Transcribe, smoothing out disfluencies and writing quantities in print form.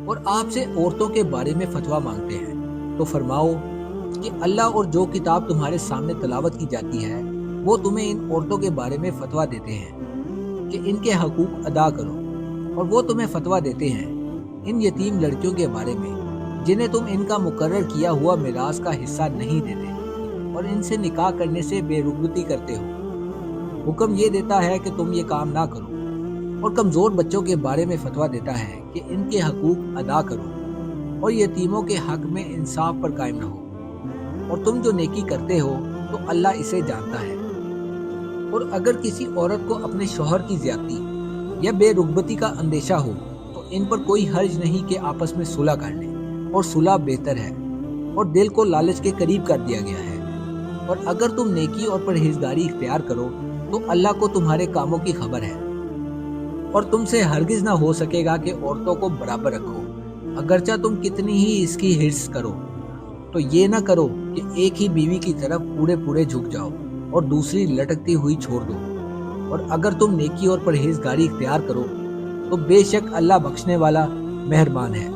اور آپ سے عورتوں کے بارے میں فتویٰ مانگتے ہیں تو فرماؤ کہ اللہ اور جو کتاب تمہارے سامنے تلاوت کی جاتی ہے وہ تمہیں ان عورتوں کے بارے میں فتویٰ دیتے ہیں کہ ان کے حقوق ادا کرو، اور وہ تمہیں فتویٰ دیتے ہیں ان یتیم لڑکیوں کے بارے میں جنہیں تم ان کا مقرر کیا ہوا میراث کا حصہ نہیں دیتے اور ان سے نکاح کرنے سے بے رغبتی کرتے ہو۔ حکم یہ دیتا ہے کہ تم یہ کام نہ کرو، اور کمزور بچوں کے بارے میں فتویٰ دیتا ہے کہ ان کے حقوق ادا کرو اور یتیموں کے حق میں انصاف پر قائم رہو، اور تم جو نیکی کرتے ہو تو اللہ اسے جانتا ہے۔ اور اگر کسی عورت کو اپنے شوہر کی زیادتی یا بے رغبتی کا اندیشہ ہو تو ان پر کوئی حرج نہیں کہ آپس میں صلح کر لیں، اور صلح بہتر ہے اور دل کو لالچ کے قریب کر دیا گیا ہے۔ اور اگر تم نیکی اور پرہیزگاری اختیار کرو تو اللہ کو تمہارے کاموں کی خبر ہے، اور تم سے ہرگز نہ ہو سکے گا کہ عورتوں کو برابر رکھو، اگرچہ تم کتنی ہی اس کی حرص کرو تو یہ نہ کرو کہ ایک ہی بیوی کی طرف پورے جھک جاؤ اور دوسری لٹکتی ہوئی چھوڑ دو۔ اور اگر تم نیکی اور پرہیزگاری اختیار کرو تو بے شک اللہ بخشنے والا مہربان ہے۔